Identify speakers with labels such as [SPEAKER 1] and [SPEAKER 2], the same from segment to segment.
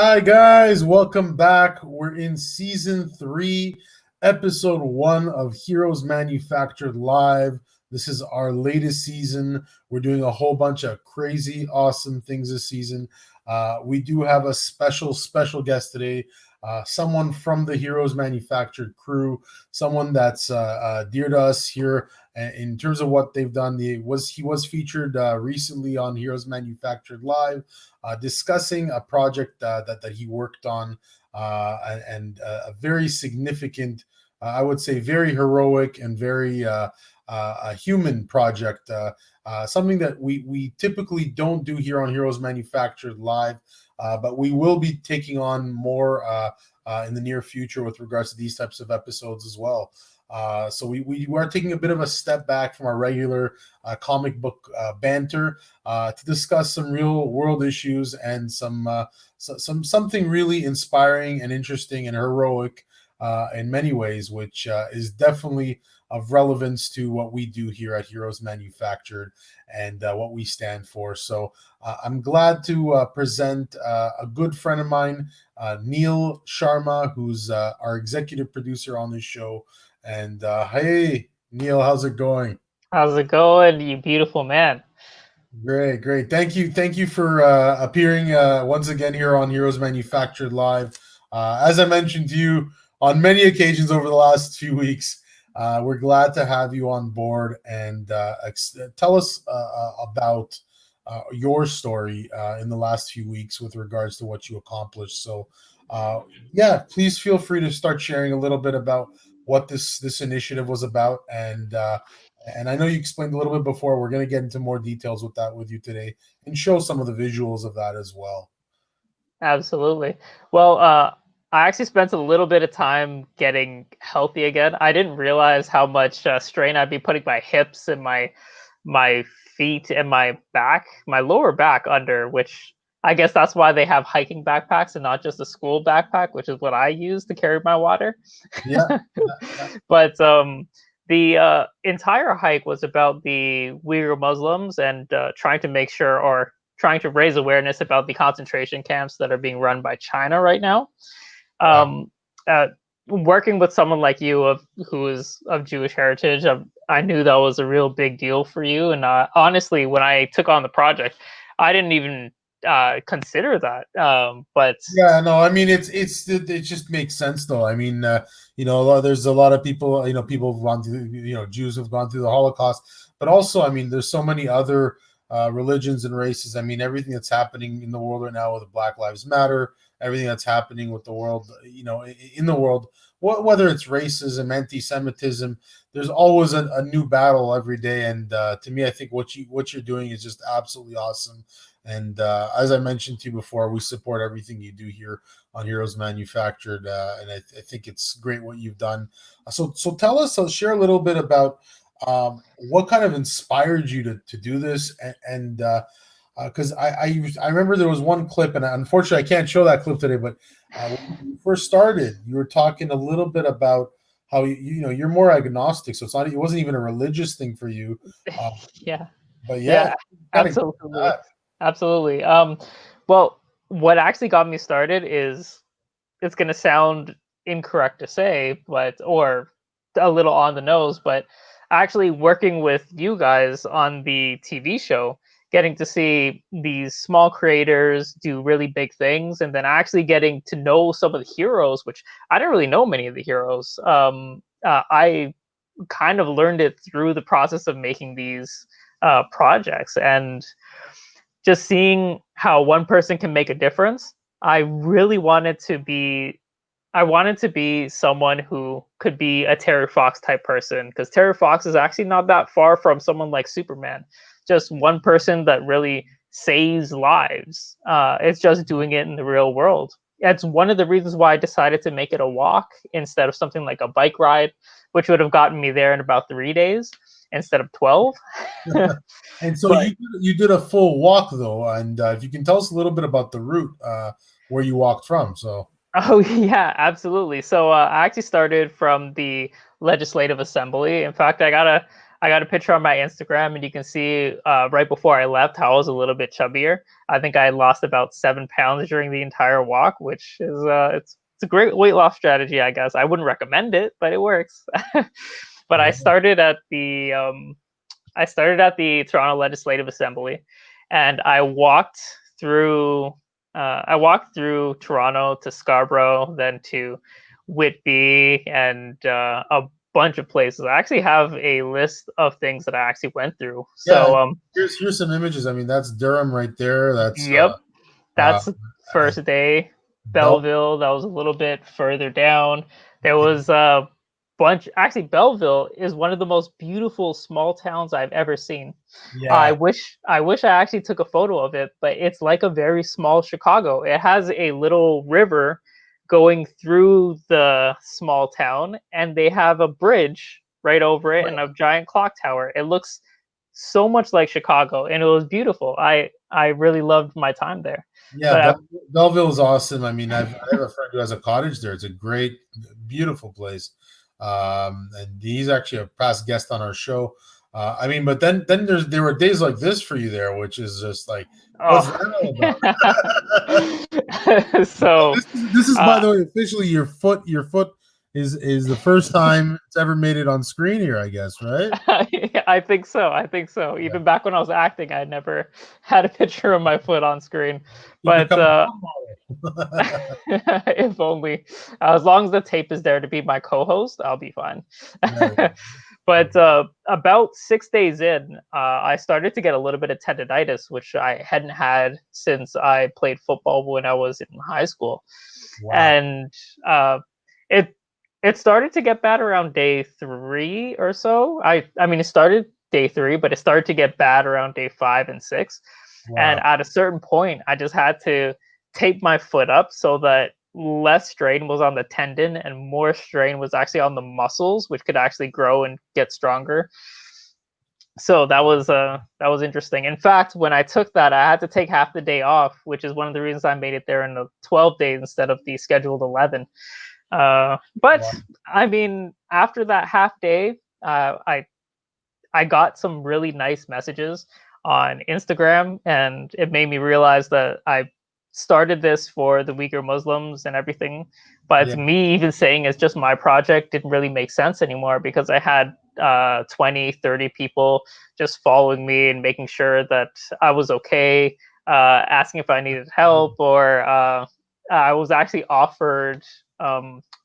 [SPEAKER 1] Hi guys, welcome back. We're in season 3, episode 1 of Heroes Manufactured Live. This is our latest season. We're doing a whole bunch of crazy, awesome things this season. We do have a special guest today. Someone from the Heroes Manufactured crew, someone that's dear to us here in terms of what they've done. He was featured recently on Heroes Manufactured Live, discussing a project that he worked on, and a very significant, I would say, very heroic and very a human project. Something that we typically don't do here on Heroes Manufactured Live. But we will be taking on more in the near future with regards to these types of episodes as well. So we are taking a bit of a step back from our regular comic book banter to discuss some real world issues and something really inspiring and interesting and heroic in many ways, which is definitely of relevance to what we do here at Heroes Manufactured and what we stand for. So I'm glad to present a good friend of mine, Neel Sharma, who's our executive producer on this show. And hey, Neel, how's it going?
[SPEAKER 2] How's it going, you beautiful man?
[SPEAKER 1] Great. Thank you for appearing once again here on Heroes Manufactured Live. As I mentioned to you on many occasions over the last few weeks, we're glad to have you on board and tell us about your story in the last few weeks with regards to what you accomplished. So, yeah, please feel free to start sharing a little bit about what this initiative was about, and I know you explained a little bit before. We're going to get into more details with you today and show some of the visuals of that as well.
[SPEAKER 2] Absolutely. Well, I actually spent a little bit of time getting healthy again. I didn't realize how much strain I'd be putting my hips and my feet and my back, my lower back under, which I guess that's why they have hiking backpacks and not just a school backpack, which is what I use to carry my water.
[SPEAKER 1] Yeah, yeah.
[SPEAKER 2] But the entire hike was about the Uyghur Muslims and trying to make sure, or trying to raise awareness about the concentration camps that are being run by China right now.
[SPEAKER 1] Wow.
[SPEAKER 2] Um, Working with someone like you who is of Jewish heritage, I knew that was a real big deal for you. And honestly, when I took on the project, I didn't even consider that. But
[SPEAKER 1] Yeah, no, I mean it just makes sense though. I mean, there's a lot of people, people who've gone through, Jews have gone through the Holocaust, but also, I mean, there's so many other religions and races. I mean, everything that's happening in the world right now with Black Lives Matter, everything that's happening with the world, in the world, whether it's racism, anti-Semitism, there's always a new battle every day. And to me, I think what you're doing is just absolutely awesome. And as I mentioned to you before, we support everything you do here on Heroes Manufactured, and I think it's great what you've done. So tell us, share a little bit about what kind of inspired you to do this, and because I remember there was one clip, and unfortunately I can't show that clip today, but when you first started, you were talking a little bit about how you're more agnostic, so it wasn't even a religious thing for you, uh,
[SPEAKER 2] yeah,
[SPEAKER 1] but yeah,
[SPEAKER 2] yeah,
[SPEAKER 1] kind of
[SPEAKER 2] absolutely. Absolutely. Well, what actually got me started is, it's going to sound incorrect to say, but or a little on the nose, but actually working with you guys on the TV show, getting to see these small creators do really big things, and then actually getting to know some of the heroes, which I didn't really know many of the heroes. I kind of learned it through the process of making these projects, and just seeing how one person can make a difference. I really wanted to be I wanted to be someone who could be a Terry Fox type person, because Terry Fox is actually not that far from someone like Superman. Just one person that really saves lives. It's just doing it in the real world. That's one of the reasons why I decided to make it a walk instead of something like a bike ride, which would have gotten me there in about 3 days instead of 12.
[SPEAKER 1] And so
[SPEAKER 2] But
[SPEAKER 1] you did a full walk though, and if you can tell us a little bit about the route where you walked from. So
[SPEAKER 2] oh yeah, absolutely. So I actually started from the Legislative Assembly. In fact, I got a picture on my Instagram, and you can see right before I left how I was a little bit chubbier. I think I lost about 7 pounds during the entire walk, which is it's a great weight loss strategy, I guess. I wouldn't recommend it, but it works. But
[SPEAKER 1] Yeah.
[SPEAKER 2] I started at the Toronto Legislative Assembly, and through I walked through Toronto to Scarborough, then to Whitby, and a bunch of places. I actually have a list of things that I actually went through.
[SPEAKER 1] Yeah.
[SPEAKER 2] So
[SPEAKER 1] Here's some images. I mean, that's Durham right there. That's
[SPEAKER 2] yep,
[SPEAKER 1] uh,
[SPEAKER 2] that's first day.
[SPEAKER 1] Bell.
[SPEAKER 2] Belleville, that was a little bit further down. There was a bunch. Actually, Belleville is one of the most beautiful small towns I've ever seen.
[SPEAKER 1] Yeah.
[SPEAKER 2] I wish I actually took a photo of it, but it's like a very small Chicago. It has a little river going through the small town, and they have a bridge right over it and a giant clock tower. It looks so much like Chicago, and it was beautiful. I really loved my time there.
[SPEAKER 1] Yeah,
[SPEAKER 2] But
[SPEAKER 1] Belleville is awesome. I mean, I have a friend who has a cottage there. It's a great, beautiful place, and he's actually a past guest on our show. I mean, but then there were days like this for you there, which is just like, what's that all
[SPEAKER 2] oh.
[SPEAKER 1] about?
[SPEAKER 2] So
[SPEAKER 1] This is by the way officially your foot is the first time it's ever made it on screen here, I guess, right?
[SPEAKER 2] I think so. I think so.
[SPEAKER 1] Yeah.
[SPEAKER 2] Even back when I was acting, I never had a picture of my foot on screen.
[SPEAKER 1] You
[SPEAKER 2] But
[SPEAKER 1] become a model.
[SPEAKER 2] if only. As long as the tape is there to be my co-host, I'll be fine.
[SPEAKER 1] Yeah,
[SPEAKER 2] But about 6 days in, I started to get a little bit of tendonitis, which I hadn't had since I played football when I was in high school.
[SPEAKER 1] wow.
[SPEAKER 2] And it it started to get bad around day 3 or so. I mean, it started day 3, but it started to get bad around day 5 and 6. And
[SPEAKER 1] Wow.
[SPEAKER 2] at a certain point, I just had to tape my foot up so that less strain was on the tendon and more strain was actually on the muscles, which could actually grow and get stronger. So that was interesting. In fact, when I took that, I had to take half the day off, which is one of the reasons I made it there in the 12 days instead of the scheduled 11. But
[SPEAKER 1] Wow.
[SPEAKER 2] I mean, after that half day, I got some really nice messages on Instagram, and it made me realize that I started this for the weaker Muslims and everything. But
[SPEAKER 1] Yeah.
[SPEAKER 2] me even saying it's just my project didn't really make sense anymore, because I had 20, 30 people just following me and making sure that I was okay, asking if I needed help, or I was actually offered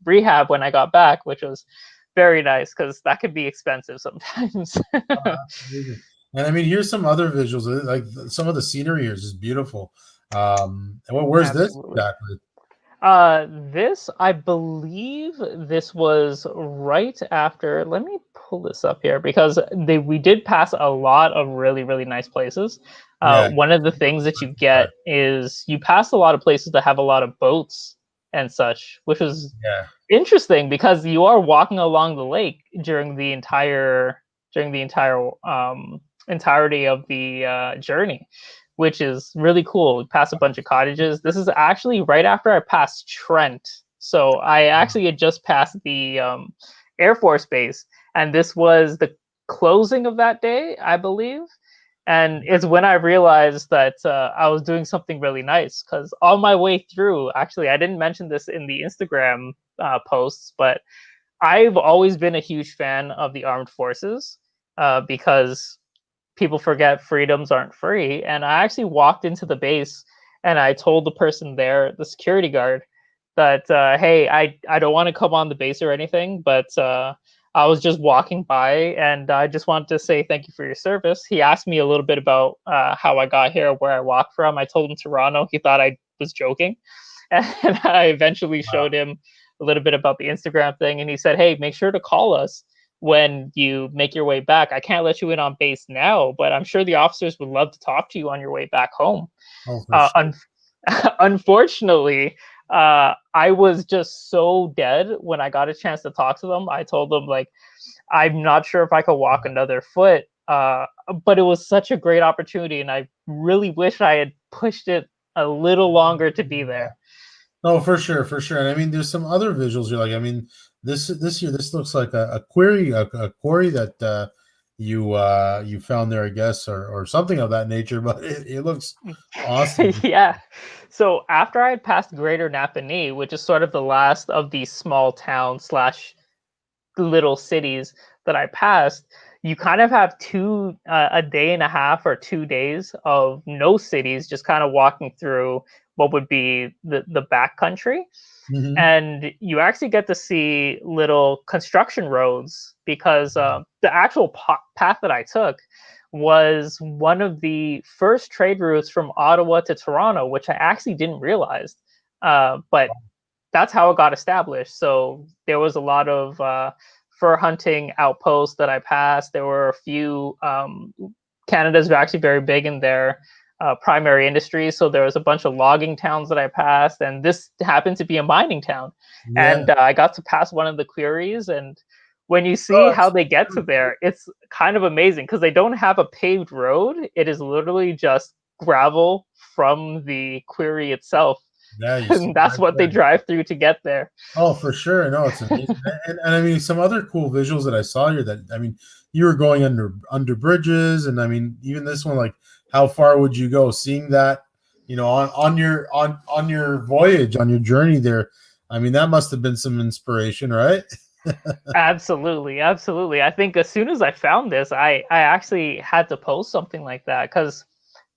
[SPEAKER 2] rehab when I got back, which was very nice, because that could be expensive sometimes.
[SPEAKER 1] Absolutely. And I mean, here's some other visuals. Like some of the scenery here is just beautiful. And where's this
[SPEAKER 2] Absolutely.
[SPEAKER 1] exactly?
[SPEAKER 2] This, I believe, this was right after. Let me pull this up here, because we did pass a lot of really, really nice places.
[SPEAKER 1] Yeah.
[SPEAKER 2] One of the things that you get is you pass a lot of places that have a lot of boats and such, which is
[SPEAKER 1] Yeah.
[SPEAKER 2] interesting, because you are walking along the lake during the entirety of the journey, which is really cool. We pass a bunch of cottages. This is actually right after I passed Trent, so I actually had just passed the Air Force Base, and this was the closing of that day, I believe. And it's when I realized that I was doing something really nice, because on my way through, actually, I didn't mention this in the Instagram posts, but I've always been a huge fan of the armed forces, because people forget freedoms aren't free. And I actually walked into the base and I told the person there, the security guard, that, hey, I don't want to come on the base or anything, but I was just walking by and I just wanted to say thank you for your service. He asked me a little bit about how I got here, where I walked from. I told him Toronto. He thought I was joking. And I eventually showed him a little bit about the Instagram thing. And he said, hey, make sure to call us when you make your way back. I can't let you in on base now, but I'm sure the officers would love to talk to you on your way back home.
[SPEAKER 1] Oh, for sure.
[SPEAKER 2] Unfortunately, I was just so dead when I got a chance to talk to them. I told them, like, I'm not sure if I could walk another foot, but it was such a great opportunity, and I really wish I had pushed it a little longer to be there.
[SPEAKER 1] No, for sure, for sure. And I mean, there's some other visuals you're like, I mean, this year this looks like a quarry that you found there, I guess, or something of that nature. But it looks awesome.
[SPEAKER 2] Yeah. So after I had passed Greater Napanee, which is sort of the last of these small towns slash little cities that I passed, you kind of have a day and a half or 2 days of no cities, just kind of walking through what would be the back country.
[SPEAKER 1] Hmm.
[SPEAKER 2] And you actually get to see little construction roads because the actual path that I took was one of the first trade routes from Ottawa to Toronto, which I actually didn't realize. But that's how it got established. So there was a lot of fur hunting outposts that I passed. There were a few. Canada's actually very big in their primary industries, so there was a bunch of logging towns that I passed, and this happened to be a mining town.
[SPEAKER 1] Yeah.
[SPEAKER 2] And I got to pass one of the quarries, and when you see
[SPEAKER 1] Oh,
[SPEAKER 2] how
[SPEAKER 1] that's
[SPEAKER 2] they get to there, it's kind of amazing because they don't have a paved road. It is literally just gravel from the quarry itself,
[SPEAKER 1] yeah. You see
[SPEAKER 2] and that's
[SPEAKER 1] right
[SPEAKER 2] what they
[SPEAKER 1] there.
[SPEAKER 2] drive through to get there.
[SPEAKER 1] Oh, for sure. No, it's amazing. And I mean, some other cool visuals that I saw here that, I mean, you were going under bridges, and I mean, even this one, like, how far would you go seeing that, on your voyage, on your journey there? I mean, that must have been some inspiration, right?
[SPEAKER 2] Absolutely, absolutely. I think as soon as I found this, I actually had to post something like that because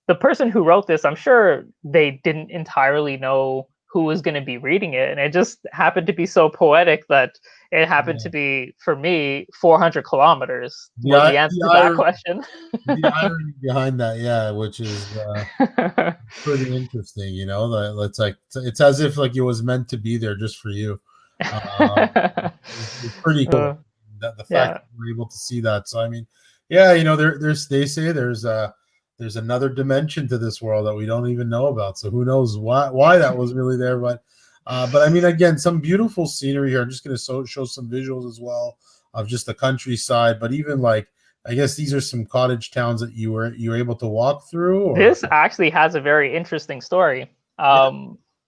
[SPEAKER 2] the person who wrote this, I'm sure they didn't entirely know who was going to be reading it, and it just happened to be so poetic that it happened to
[SPEAKER 1] Yeah.
[SPEAKER 2] be, for me, 400 kilometers
[SPEAKER 1] The
[SPEAKER 2] was
[SPEAKER 1] i-
[SPEAKER 2] the answer
[SPEAKER 1] the
[SPEAKER 2] to that
[SPEAKER 1] irony
[SPEAKER 2] question.
[SPEAKER 1] the irony behind that, yeah, which is pretty interesting. That it's like it's as if like it was meant to be there just for you. Um, it's pretty
[SPEAKER 2] Uh,
[SPEAKER 1] cool that the fact
[SPEAKER 2] yeah.
[SPEAKER 1] that we're able to see that. So I mean, yeah, there's they say there's another dimension to this world that we don't even know about. So who knows why that was really there? But I mean, again, some beautiful scenery here. I'm just going to show some visuals as well of just the countryside, but even like I guess these are some cottage towns that you were able to walk through, or
[SPEAKER 2] This actually has a very interesting story.
[SPEAKER 1] yeah.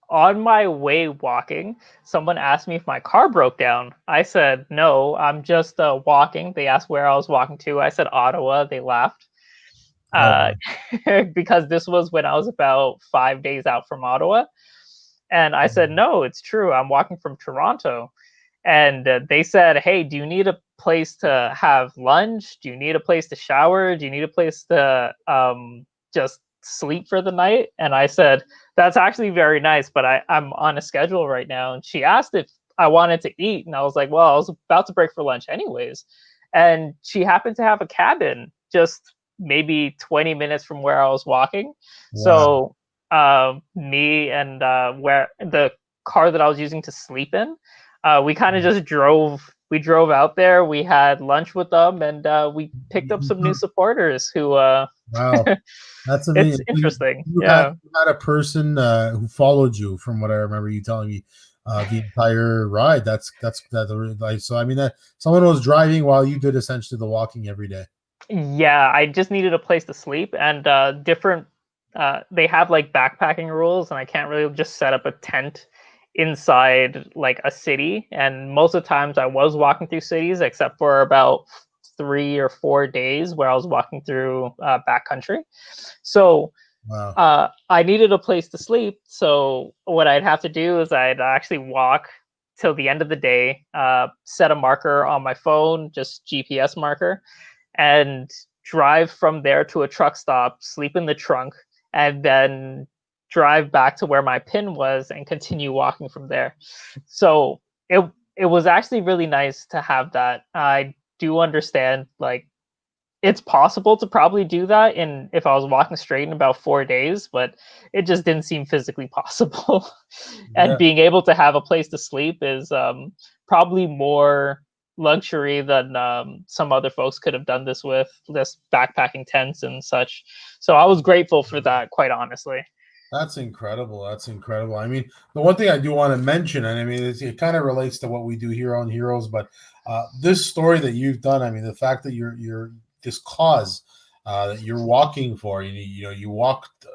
[SPEAKER 2] On my way walking, someone asked me if my car broke down. I said, no, I'm just walking. They asked where I was walking to. I said, Ottawa. They laughed. Uh,
[SPEAKER 1] Oh,
[SPEAKER 2] because this was when I was about 5 days out from Ottawa. And I said, no, it's true. I'm walking from Toronto. And they said, hey, do you need a place to have lunch? Do you need a place to shower? Do you need a place to just sleep for the night? And I said, that's actually very nice, but I'm on a schedule right now. And she asked if I wanted to eat. And I was like, well, I was about to break for lunch anyways. And she happened to have a cabin just maybe 20 minutes from where I was walking.
[SPEAKER 1] wow.
[SPEAKER 2] So me and where the car that I was using to sleep in, we kind of just drove out there. We had lunch with them, and we picked up some new supporters who
[SPEAKER 1] Wow, that's
[SPEAKER 2] it's
[SPEAKER 1] amazing. So
[SPEAKER 2] interesting.
[SPEAKER 1] you had
[SPEAKER 2] Yeah.
[SPEAKER 1] you had a person who followed you, from what I remember you telling me, the entire ride. Like, so. I mean, that someone was driving while you did essentially the walking every day.
[SPEAKER 2] Yeah, I just needed a place to sleep, and different. They have like backpacking rules, and I can't really just set up a tent inside like a city. And most of the times, I was walking through cities, except for about 3 or 4 days where I was walking through backcountry. So
[SPEAKER 1] Wow.
[SPEAKER 2] I needed a place to sleep. So what I'd have to do is I'd actually walk till the end of the day, set a marker on my phone, just GPS marker, and drive from there to a truck stop, sleep in the trunk, and then drive back to where my pin was and continue walking from there. So it was actually really nice to have that. I do understand like it's possible to probably do that in if I was walking straight in about 4 days, but it just didn't seem physically possible. And
[SPEAKER 1] Yeah.
[SPEAKER 2] being able to have a place to sleep is probably more luxury than some other folks could have done this with, this backpacking tents and such. So I was grateful for that, quite honestly.
[SPEAKER 1] That's incredible. That's incredible. I mean, the one thing I do want to mention, and I mean, it kind of relates to what we do here on Heroes, but this story that you've done, I mean, the fact that you're this cause that you're walking for, you walked.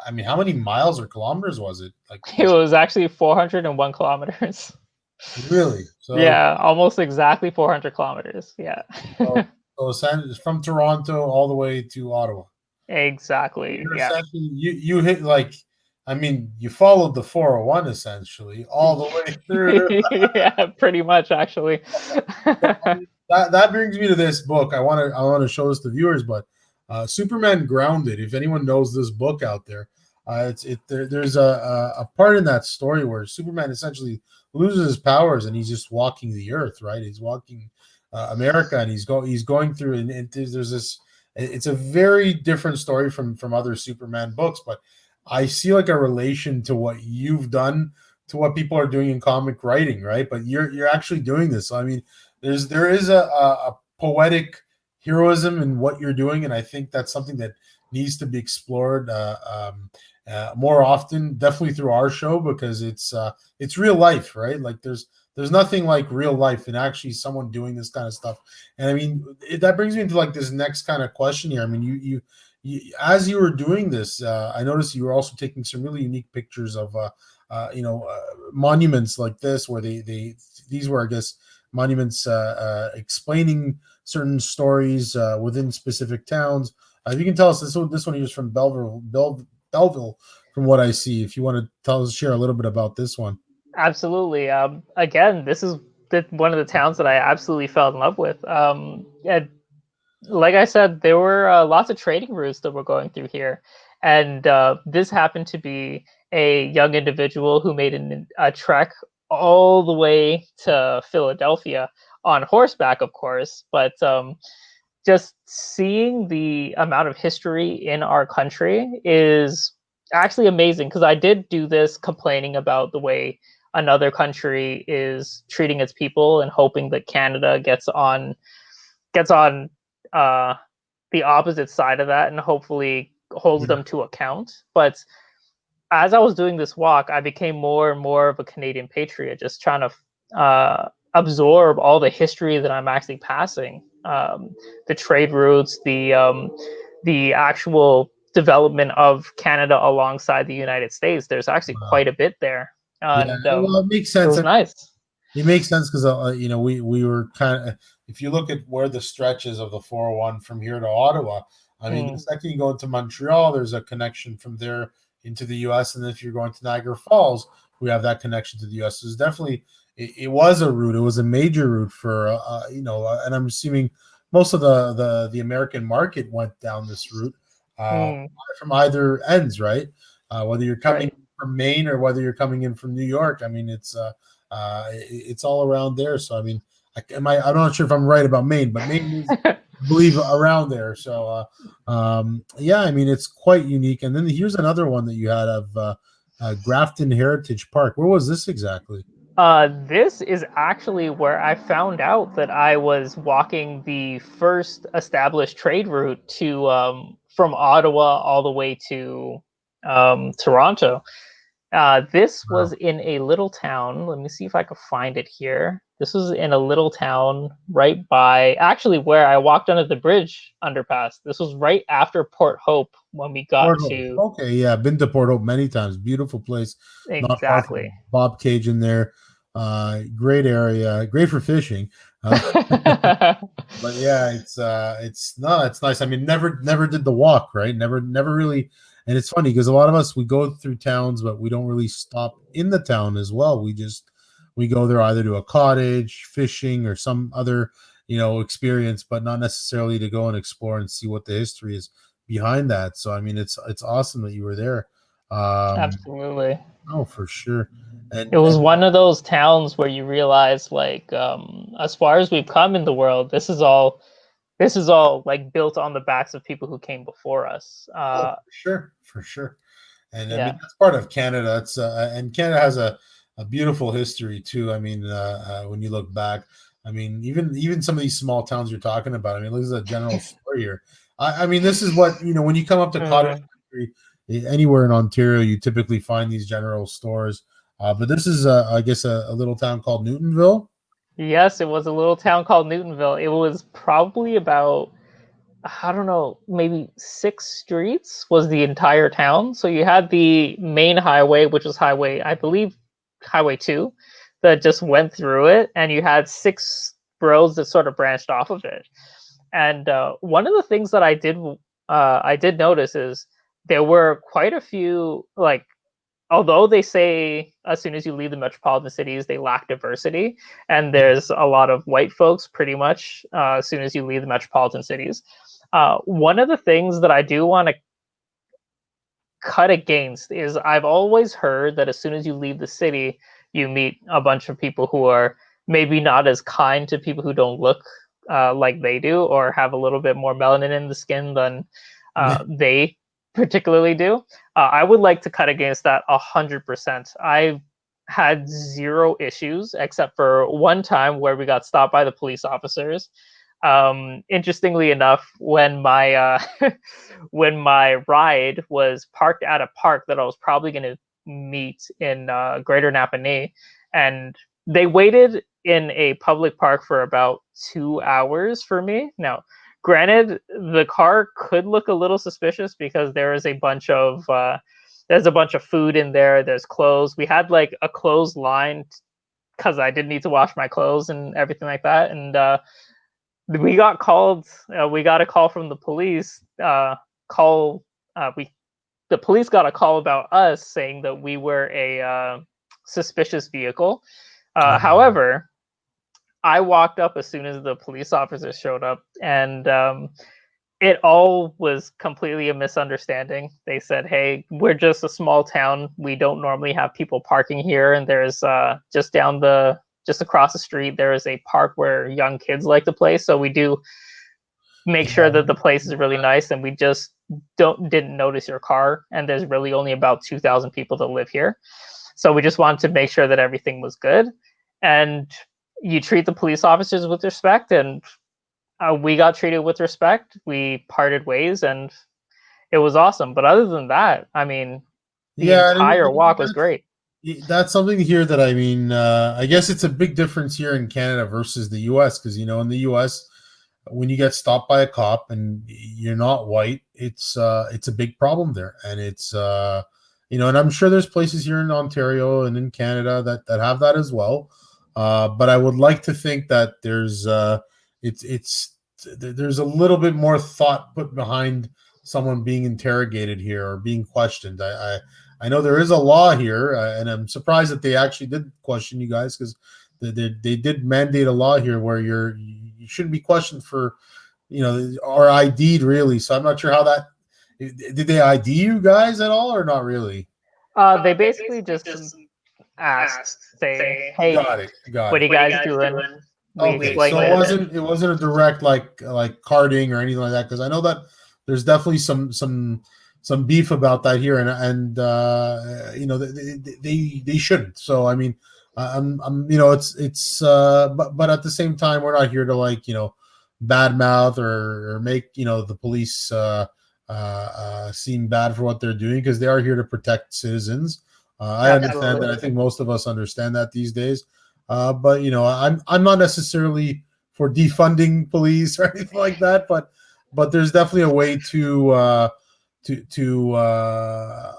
[SPEAKER 1] I mean, how many miles or kilometers was it? Like,
[SPEAKER 2] It was actually 401 kilometers.
[SPEAKER 1] really? So
[SPEAKER 2] Yeah, almost exactly 400 kilometers. Yeah.
[SPEAKER 1] So it's from Toronto all the way to Ottawa.
[SPEAKER 2] Exactly.
[SPEAKER 1] You're
[SPEAKER 2] Yeah.
[SPEAKER 1] essentially you hit like, I mean, you followed the 401 essentially all the way through.
[SPEAKER 2] Yeah, pretty much actually.
[SPEAKER 1] That brings me to this book. I want to show this to viewers, but Superman Grounded. If anyone knows this book out there, there's a part in that story where Superman essentially loses his powers and he's just walking the earth, right? He's walking America, and he's going through, and there's this. It's a very different story from other Superman books, but I see like a relation to what you've done to what people are doing in comic writing, right? But you're actually doing this. So, I mean, there is a poetic heroism in what you're doing, and I think that's something that needs to be explored more often. Definitely through our show, because it's real life, right? Like there's nothing like real life and actually someone doing this kind of stuff. And I mean, that brings me into like this next kind of question here. I mean, as you were doing this, I noticed you were also taking some really unique pictures of monuments like this, where these were, I guess, monuments explaining certain stories within specific towns. If you can tell us, this one is from Belleville, from what I see. If you want to share a little bit about this one.
[SPEAKER 2] Absolutely. Again, this is one of the towns that I absolutely fell in love with. And like I said, there were lots of trading routes that were going through here, and this happened to be a young individual who made a trek all the way to Philadelphia on horseback, of course. But just seeing the amount of history in our country is actually amazing, because I did do this complaining about the way another country is treating its people and hoping that Canada gets on uh, the opposite side of that and hopefully holds
[SPEAKER 1] Yeah.
[SPEAKER 2] them to account. But as I was doing this walk, I became more and more of a Canadian patriot, just trying to absorb all the history that I'm actually passing, the trade routes, the actual development of Canada alongside the United States. There's actually
[SPEAKER 1] Wow.
[SPEAKER 2] quite a bit there,
[SPEAKER 1] Yeah.
[SPEAKER 2] and
[SPEAKER 1] Well, it makes
[SPEAKER 2] it
[SPEAKER 1] sense.
[SPEAKER 2] was nice.
[SPEAKER 1] It makes sense because we were kind of, if you look at where the stretches of the 401 from here to Ottawa, I mean, the
[SPEAKER 2] Mm,
[SPEAKER 1] second you go into Montreal, there's a connection from there into the U.S., and if you're going to Niagara Falls, we have that connection to the U.S. So it's definitely, it was a route. It was a major route for and I'm assuming most of the American market went down this route uh,
[SPEAKER 2] mm,
[SPEAKER 1] from either ends, right? Whether you're coming
[SPEAKER 2] right.
[SPEAKER 1] from Maine or whether you're coming in from New York, I mean, it's all around there. So I mean, I'm not sure if I'm right about Maine, but Maine is, I believe, around there. So yeah, I mean, it's quite unique. And then here's another one that you had of Grafton Heritage Park. Where was this exactly?
[SPEAKER 2] This is actually where I found out that I was walking the first established trade route to from Ottawa all the way to Toronto. This was
[SPEAKER 1] Wow.
[SPEAKER 2] in a little town. Let me see if I can find it here. This was in a little town right by, actually, where I walked under the bridge underpass. This was right after Port Hope when we got
[SPEAKER 1] Port Hope.
[SPEAKER 2] to.
[SPEAKER 1] Okay, yeah, been to Port Hope many times. Beautiful place, not far from
[SPEAKER 2] Exactly.
[SPEAKER 1] Bob Cage in there. Great area, great for fishing. Uh, but yeah, it's no, it's nice. I mean, never did the walk, right? Never really. And it's funny because a lot of us, we go through towns, but we don't really stop in the town as well. We go there either to a cottage, fishing, or some other experience, but not necessarily to go and explore and see what the history is behind that. So I mean, it's awesome that you were there.
[SPEAKER 2] Absolutely.
[SPEAKER 1] Oh, for sure.
[SPEAKER 2] It
[SPEAKER 1] And
[SPEAKER 2] was one of those towns where you realize, like, as far as we've come in the world, this is all like built on the backs of people who came before us.
[SPEAKER 1] oh, for sure, for sure. And I mean,
[SPEAKER 2] Yeah.
[SPEAKER 1] that's part of Canada. It's and Canada has a beautiful history too. I mean, when you look back, I mean, even some of these small towns you're talking about. I mean, look at the general story here. I mean, this is what when you come up to cottage
[SPEAKER 2] Mm.
[SPEAKER 1] country, anywhere in Ontario, you typically find these general stores. But this is, I guess, a little town called Newtonville.
[SPEAKER 2] Yes, it was a little town called Newtonville. It was probably about, I don't know, maybe 6 streets was the entire town. So you had the main highway, which was I believe, Highway 2, that just went through it, and you had 6 roads that sort of branched off of it. And one of the things that I did notice is there were quite a few, like, although they say as soon as you leave the metropolitan cities they lack diversity, and there's a lot of white folks pretty much as soon as you leave the metropolitan cities. One of the things that I do want to cut against is I've always heard that as soon as you leave the city, you meet a bunch of people who are maybe not as kind to people who don't look like they do, or have a little bit more melanin in the skin than they particularly do. I would like to cut against that 100%. I had zero issues except for one time where we got stopped by the police officers. Interestingly enough, when my when my ride was parked at a park that I was probably going to meet in Greater Napanee, and they waited in a public park for about 2 hours for me. Now, granted, the car could look a little suspicious because there is a bunch of there's a bunch of food in there. There's clothes. We had like a clothes line because I did need to wash my clothes and everything like that, and we got called. We got a call from the police. Call we The police got a call about us saying that we were a suspicious vehicle. However, I walked up as soon as the police officers showed up, and it all was completely a misunderstanding. They said, "Hey, we're just a small town. We don't normally have people parking here, and there's just across the street there is a park where young kids like to play. So we do make sure that the place is really nice, and we just didn't notice your car. And there's really only about 2,000 people that live here, so we just wanted to make sure that everything was good. And you treat the police officers with respect, and we got treated with respect. We parted ways, and it was awesome. But other than that, I mean, the
[SPEAKER 1] Yeah, and
[SPEAKER 2] entire walk was great.
[SPEAKER 1] that's something here that I mean, I guess it's a big difference here in Canada versus the US, because in the US, when you get stopped by a cop and you're not white, it's a big problem there. And it's and I'm sure there's places here in Ontario and in Canada that have that as well. But I would like to think that there's a little bit more thought put behind someone being interrogated here or being questioned. I know there is a law here, and I'm surprised that they actually did question you guys, because they did mandate a law here where you shouldn't be questioned for, or ID'd really. So I'm not sure how that did they ID you guys at all or not really?
[SPEAKER 2] They basically just asked, say, "Hey,
[SPEAKER 1] Got it. Got
[SPEAKER 2] what are
[SPEAKER 1] it.
[SPEAKER 2] you guys doing?" We
[SPEAKER 1] Okay, so
[SPEAKER 2] explained it.
[SPEAKER 1] it wasn't a direct like carding or anything like that, because I know that there's definitely some beef about that here, and they shouldn't. So I mean, I'm it's but at the same time, we're not here to badmouth or make the police seem bad for what they're doing, because they are here to protect citizens. I understand that. I think most of us understand that these days. But I'm not necessarily for defunding police or anything like that. But there's definitely a way to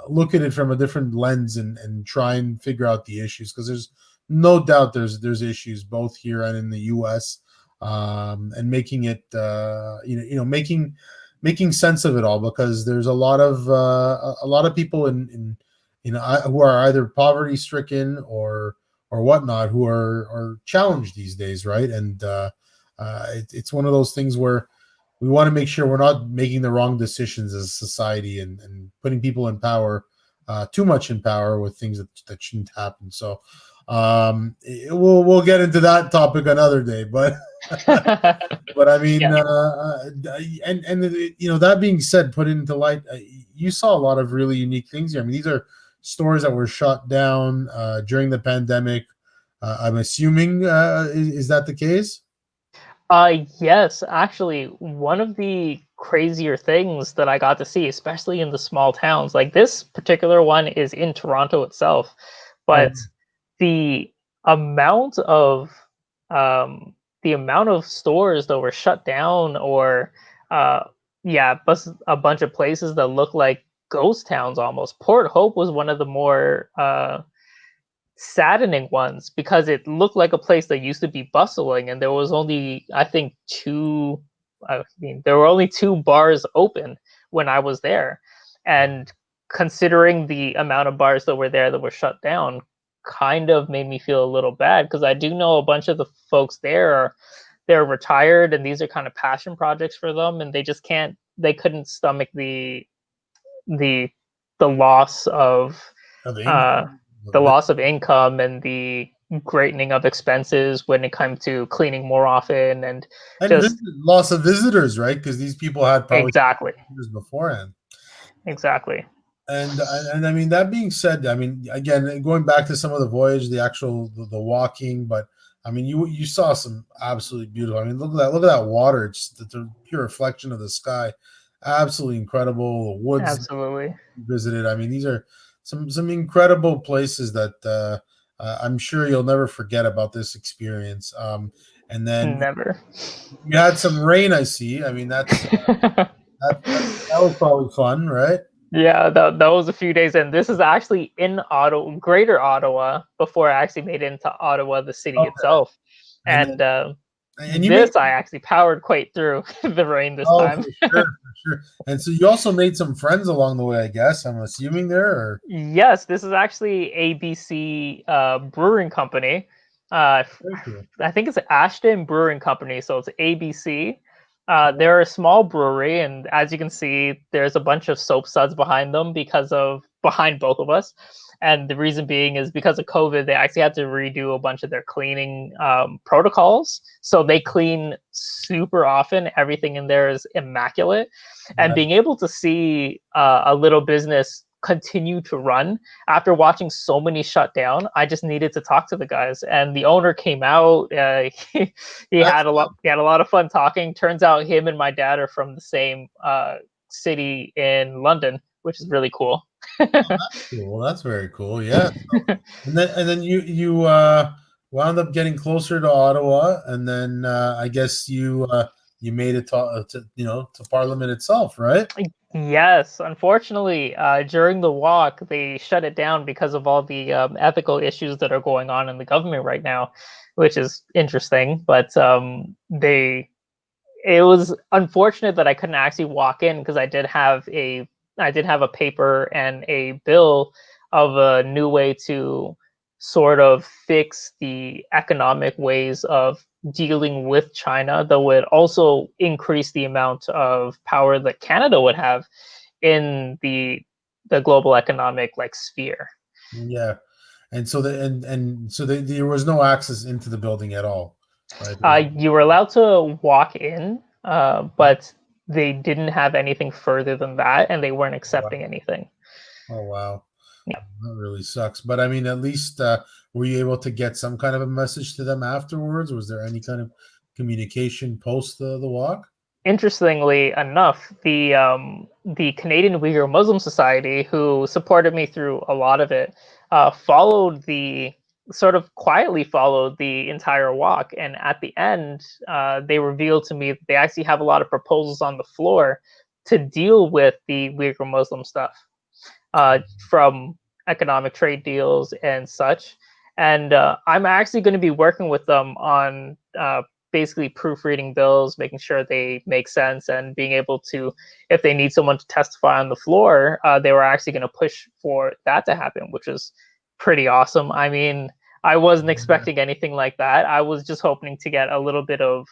[SPEAKER 1] look at it from a different lens and try and figure out the issues, because there's no doubt there's issues both here and in the U.S. And making it making sense of it all, because there's a lot of people in who are either poverty stricken or whatnot, who are challenged these days, right? And it's one of those things where we want to make sure we're not making the wrong decisions as a society and putting people in power, too much in power with things that shouldn't happen. So we'll get into that topic another day, but but I mean, and that being said, put into light, you saw a lot of really unique things here. I mean, these are stores that were shut down during the pandemic. I'm assuming, is that the case?
[SPEAKER 2] Yes, actually, one of the crazier things that I got to see, especially in the small towns, like this particular one is in Toronto itself, but the amount of the amount of stores that were shut down, or a bunch of places that look like ghost towns almost. Port Hope was one of the more saddening ones, because it looked like a place that used to be bustling, and there was only, I think, two I mean, there were only 2 bars open when I was there, and considering the amount of bars that were there that were shut down, kind of made me feel a little bad because I do know a bunch of the folks there they're retired and these are kind of passion projects for them, and they couldn't stomach the the loss of
[SPEAKER 1] Of
[SPEAKER 2] uh,
[SPEAKER 1] income.
[SPEAKER 2] the loss of income and the greatening of expenses when it comes to cleaning more often and
[SPEAKER 1] And
[SPEAKER 2] just
[SPEAKER 1] loss of visitors, right? Because these people had probably
[SPEAKER 2] exactly
[SPEAKER 1] visitors beforehand.
[SPEAKER 2] exactly
[SPEAKER 1] And I mean, that being said, I mean, again, going back to some of the voyage, the actual the walking, but I mean, you saw some absolutely beautiful. I mean, look at that water. It's the pure reflection of the sky. Absolutely incredible. The woods
[SPEAKER 2] absolutely
[SPEAKER 1] visited. I mean, these are some incredible places that I'm sure you'll never forget about this experience. And then
[SPEAKER 2] never.
[SPEAKER 1] you had some rain. I see. I mean, that was probably fun, right?
[SPEAKER 2] Yeah, that was a few days in. This is actually in Ottawa, Greater Ottawa, before I actually made it into Ottawa, the city
[SPEAKER 1] Okay.
[SPEAKER 2] itself.
[SPEAKER 1] And
[SPEAKER 2] And
[SPEAKER 1] and you made
[SPEAKER 2] this I actually powered quite through the rain this
[SPEAKER 1] oh
[SPEAKER 2] time.
[SPEAKER 1] for sure, for sure. And so you also made some friends along the way, I guess. I'm assuming there, or
[SPEAKER 2] Yes, this is actually ABC Brewing Company. Uh,
[SPEAKER 1] very cool.
[SPEAKER 2] I think it's Ashton Brewing Company, so it's ABC. They're a small brewery, and as you can see, there's a bunch of soap suds behind them behind both of us. And the reason being is because of COVID, they actually had to redo a bunch of their cleaning protocols. So they clean super often. Everything in there is immaculate. And
[SPEAKER 1] Right.
[SPEAKER 2] being able to see a little business continue to run after watching so many shut down, I just needed to talk to the guys. And the owner came out. He
[SPEAKER 1] That's
[SPEAKER 2] had a lot. He had a lot of fun talking. Turns out him and my dad are from the same city in London, which is really cool.
[SPEAKER 1] cool. Well, that's very cool. Yeah. And then you wound up getting closer to Ottawa, and then I guess you made it to Parliament itself, right?
[SPEAKER 2] Yes, unfortunately, during the walk, they shut it down because of all the ethical issues that are going on in the government right now, which is interesting. But it was unfortunate that I couldn't actually walk in because I did have a paper and a bill of a new way to sort of fix the economic ways of dealing with China that would also increase the amount of power that Canada would have in the global economic like sphere.
[SPEAKER 1] Yeah. And so there was no access into the building at all, right? There was,
[SPEAKER 2] You were allowed to walk in, but they didn't have anything further than that, and they weren't accepting anything.
[SPEAKER 1] oh wow.
[SPEAKER 2] Yeah.
[SPEAKER 1] That really sucks. But I mean, at least were you able to get some kind of a message to them afterwards? Was there any kind of communication post the walk?
[SPEAKER 2] Interestingly enough, the Canadian Uyghur Muslim Society, who supported me through a lot of it, followed the sort of quietly followed the entire walk. And at the end, they revealed to me that they actually have a lot of proposals on the floor to deal with the Uyghur Muslim stuff, from economic trade deals and such. And I'm actually going to be working with them on basically proofreading bills, making sure they make sense, and being able to, if they need someone to testify on the floor, they were actually going to push for that to happen, which is pretty awesome. I mean, I wasn't expecting anything like that. I was just hoping to get a little bit of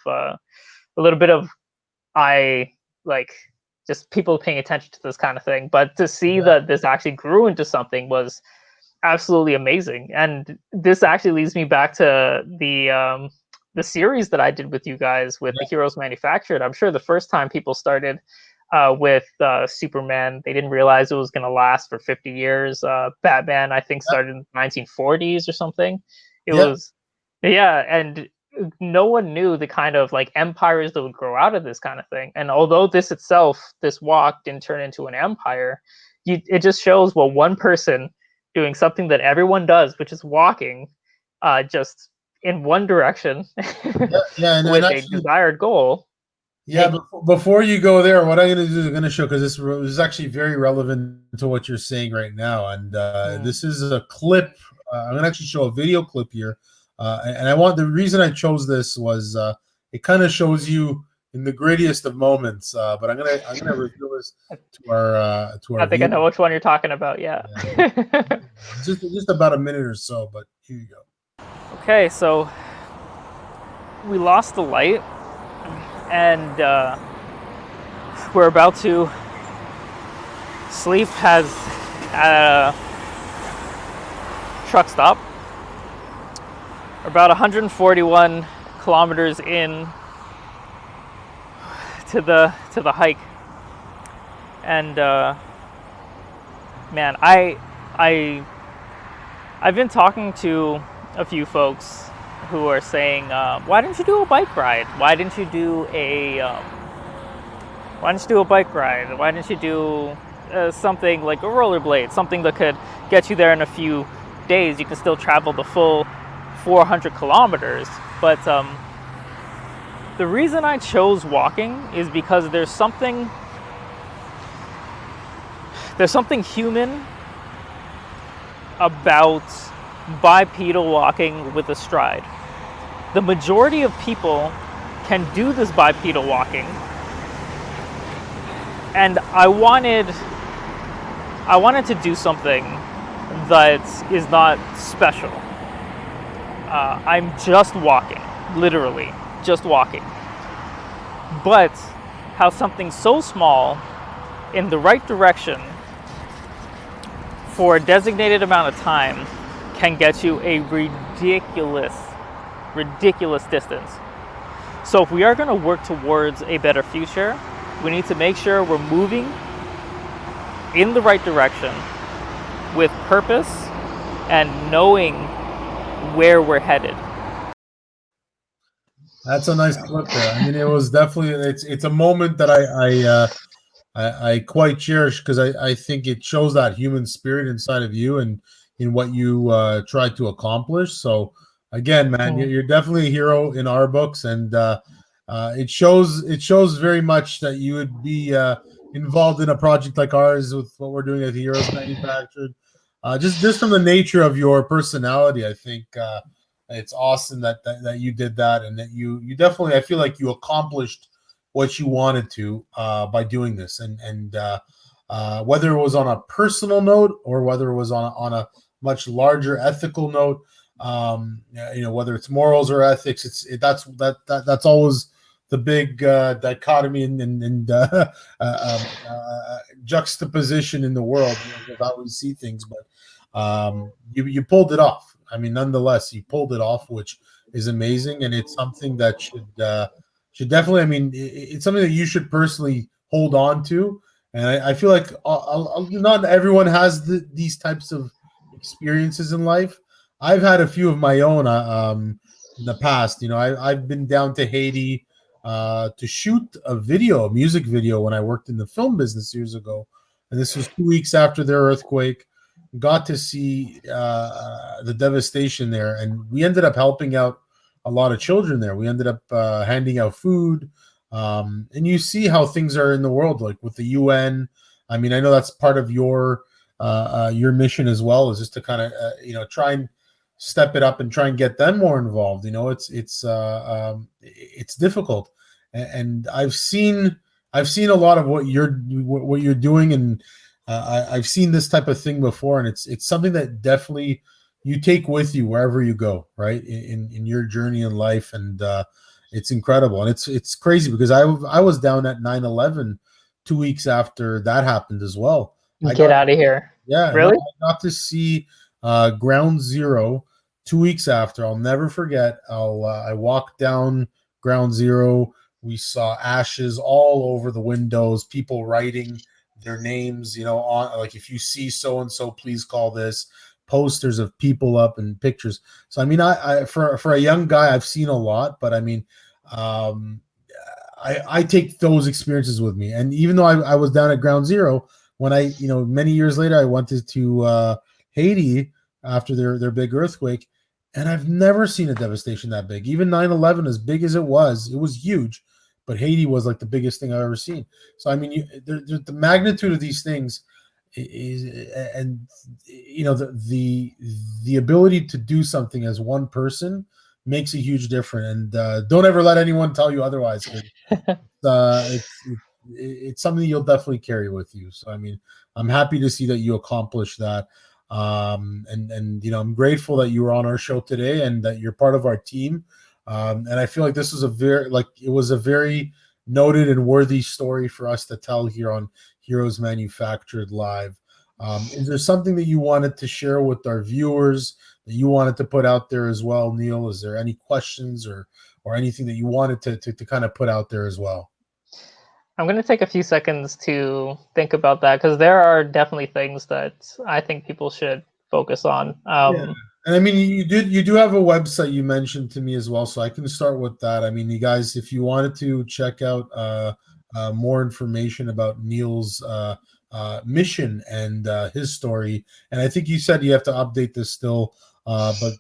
[SPEAKER 2] I like just people paying attention to this kind of thing. But to see
[SPEAKER 1] Yeah.
[SPEAKER 2] that this actually grew into something was absolutely amazing. And this actually leads me back to the series that I did with you guys with the Heroes Manufactured. I'm sure the first time people started with Superman, they didn't realize it was going to last for 50 years. Batman, I think, started in the 1940s or something. It
[SPEAKER 1] Yeah.
[SPEAKER 2] was, yeah, and no one knew the kind of like empires that would grow out of this kind of thing. And although this walk didn't turn into an empire, it just shows, well, one person doing something that everyone does, which is walking, just in one direction
[SPEAKER 1] Yeah. And
[SPEAKER 2] with a
[SPEAKER 1] actually,
[SPEAKER 2] desired goal.
[SPEAKER 1] yeah,
[SPEAKER 2] Make
[SPEAKER 1] before you go there, what I'm going to do is I'm going to show, because this is actually very relevant to what you're saying right now. And this is a clip. I'm going to actually show a video clip here. And the reason I chose this was it kind of shows you in the grittiest of moments. But I'm gonna reveal this to our
[SPEAKER 2] I think I know which one you're talking about. Yeah.
[SPEAKER 1] just about a minute or so. But here you go.
[SPEAKER 2] Okay, so we lost the light, and we're about to sleep at a truck stop. We're about 141 kilometers in to the hike, and man, I've been talking to a few folks who are saying, why didn't you do a bike ride? Why didn't you do a bike ride? Why didn't you do something like a rollerblade, something that could get you there in a few days? You can still travel the full 400 kilometers. But the reason I chose walking is because there's something human about bipedal walking with a stride. The majority of people can do this bipedal walking, and I wanted to do something that is not special. I'm just walking, literally just walking, but how something so small in the right direction for a designated amount of time can get you a ridiculous distance. So if we are going to work towards a better future, we need to make sure we're moving in the right direction with purpose and knowing where we're headed.
[SPEAKER 1] That's a nice clip there. I mean, it was definitely it's a moment that I quite cherish, because I think it shows that human spirit inside of you and in what you try to accomplish. So again, man, you're definitely a hero in our books, and it shows very much that you would be involved in a project like ours with what we're doing at Heroes Manufactured. Just from the nature of your personality, I think it's awesome that you did that, and that you definitely, I feel like you accomplished what you wanted to by doing this, and whether it was on a personal note or whether it was on a much larger ethical note, whether it's morals or ethics, that's always the big dichotomy and juxtaposition in the world of how we see things. But you pulled it off. I mean, nonetheless, you pulled it off, which is amazing, and it's something that should definitely. I mean, it's something that you should personally hold on to. And I feel like not everyone has these types of experiences in life. I've had a few of my own in the past. I've been down to Haiti to shoot a music video when I worked in the film business years ago, and this was 2 weeks after their earthquake. Got to see the devastation there, and we ended up helping out a lot of children there. We ended up handing out food, and you see how things are in the world, like with the UN. I mean, I know that's part of your mission as well, is just to kind of try and step it up and try and get them more involved. It's difficult, and I've seen a lot of what you're doing, and I've seen this type of thing before, and it's something that definitely you take with you wherever you go, right, in your journey in life. And it's incredible, and it's crazy, because I was down at 9/11 2 weeks after that happened as well.
[SPEAKER 2] Get out of here.
[SPEAKER 1] Yeah,
[SPEAKER 2] really?
[SPEAKER 1] I got to see Ground Zero 2 weeks after. I'll never forget. I walked down Ground Zero. We saw ashes all over the windows, people writing their names, on, like, if you see so and so, please call this. Posters of people up and pictures. So I mean, I for a young guy, I've seen a lot, but I mean, I take those experiences with me. And even though I was down at Ground Zero, when many years later, I went to Haiti after their big earthquake, and I've never seen a devastation that big. Even 9/11, as big as it was huge, but Haiti was like the biggest thing I've ever seen. So I mean, the magnitude of these things is, and the ability to do something as one person makes a huge difference. And don't ever let anyone tell you otherwise. It's something you'll definitely carry with you. So I mean, I'm happy to see that you accomplished that. And I'm grateful that you were on our show today and that you're part of our team. And I feel like this was it was a very noted and worthy story for us to tell here on Heroes Manufactured Live. Is there something that you wanted to share with our viewers that you wanted to put out there as well, Neel? Is there any questions or anything that you wanted to kind of put out there as well?
[SPEAKER 2] I'm going to take a few seconds to think about that because there are definitely things that I think people should focus on.
[SPEAKER 1] Yeah. And I mean, you do have a website you mentioned to me as well, so I can start with that. I mean, you guys, if you wanted to check out more information about Neel's mission and his story, and I think you said you have to update this still, but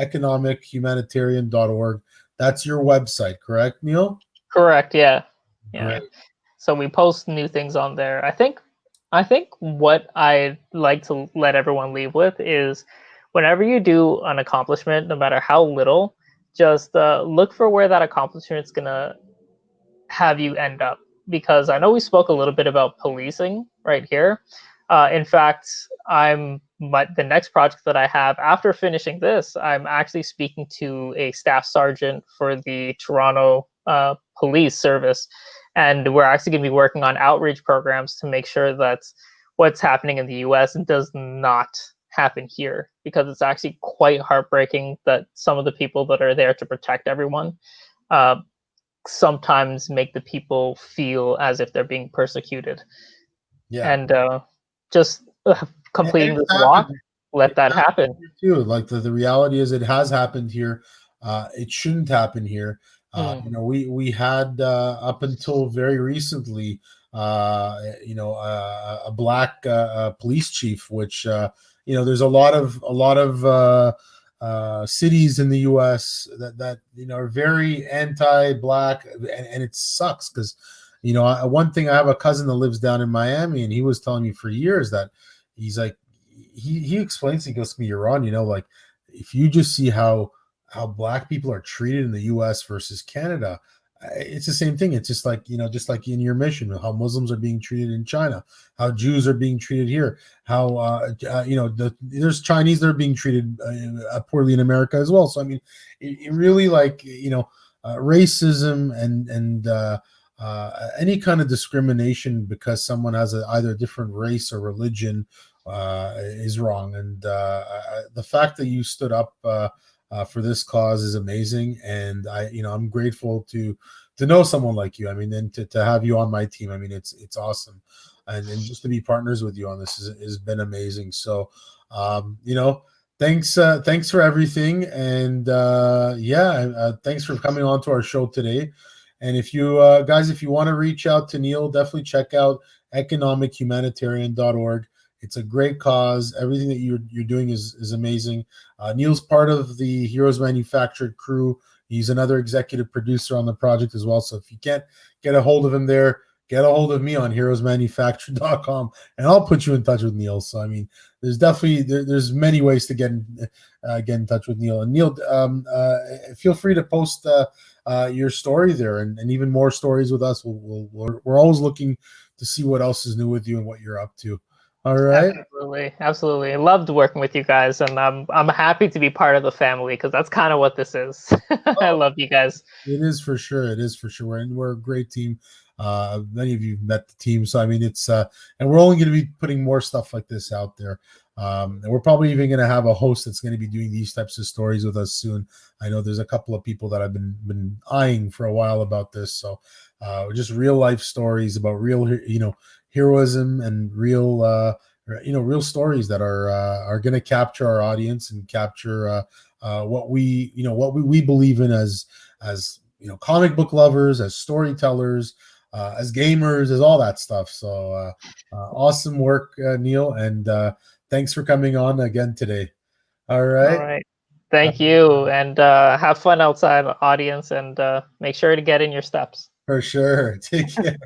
[SPEAKER 1] economichumanitarian.org, that's your website, correct, Neel?
[SPEAKER 2] Correct. Yeah. Yeah.
[SPEAKER 1] Great.
[SPEAKER 2] So we post new things on there. I think what I like to let everyone leave with is whenever you do an accomplishment, no matter how little, just look for where that accomplishment is gonna have you end up. Because I know we spoke a little bit about policing right here. In fact, the next project that I have after finishing this, I'm actually speaking to a staff sergeant for the Toronto Police Service, and we're actually going to be working on outreach programs to make sure that what's happening in the U.S. does not happen here, because it's actually quite heartbreaking that some of the people that are there to protect everyone uh, sometimes make the people feel as if they're being persecuted.
[SPEAKER 1] Yeah.
[SPEAKER 2] And just
[SPEAKER 1] And
[SPEAKER 2] completing
[SPEAKER 1] it's
[SPEAKER 2] this walk,
[SPEAKER 1] happened.
[SPEAKER 2] let
[SPEAKER 1] It
[SPEAKER 2] that
[SPEAKER 1] happened
[SPEAKER 2] happen.
[SPEAKER 1] here too. Like the reality is, it has happened here. It shouldn't happen here.
[SPEAKER 2] Mm.
[SPEAKER 1] We had up until very recently, a black police chief, which there's a lot of cities in the U.S. that are very anti-black, and it sucks because one thing, I have a cousin that lives down in Miami, and he was telling me for years that he's like, he explains, he goes to me, you're on, like if you just see how black people are treated in the US versus Canada, it's the same thing. It's just like in your mission, how Muslims are being treated in China, how Jews are being treated here, how there's Chinese that are being treated poorly in America as well. So I mean, it really, racism and any kind of discrimination because someone has either a different race or religion is wrong. And the fact that you stood up for this cause is amazing, and I'm grateful to know someone like you. I mean, and to have you on my team. I mean, it's awesome, and just to be partners with you on this has been amazing. So, thanks for everything, and thanks for coming on to our show today. And if you guys, if you want to reach out to Neel, definitely check out economichumanitarian.org. It's a great cause. Everything that you're doing is amazing. Neel's part of the Heroes Manufactured crew. He's another executive producer on the project as well. So if you can't get a hold of him there, get a hold of me on heroesmanufactured.com, and I'll put you in touch with Neel. So I mean, there's definitely there's many ways to get in touch with Neel. And Neel, feel free to post your story there, and even more stories with us. We're always looking to see what else is new with you and what you're up to. All right.
[SPEAKER 2] Absolutely, absolutely. I loved working with you guys, and I'm happy to be part of the family because that's kind of what this is. I
[SPEAKER 1] Oh,
[SPEAKER 2] love you guys.
[SPEAKER 1] it is for sure. It is for sure. And we're a great team. Many of you have met the team. So, I mean, and we're only going to be putting more stuff like this out there. And we're probably even going to have a host that's going to be doing these types of stories with us soon. I know there's a couple of people that I've been eyeing for a while about this. So, just real life stories about real, heroism and real stories that are going to capture our audience and capture what we believe in as comic book lovers, as storytellers, as gamers, as all that stuff. So awesome work, Neel, and thanks for coming on again today. All
[SPEAKER 2] All
[SPEAKER 1] right.
[SPEAKER 2] right. Thank you, and have fun outside, audience, and make sure to get in your steps.
[SPEAKER 1] For sure. Take care.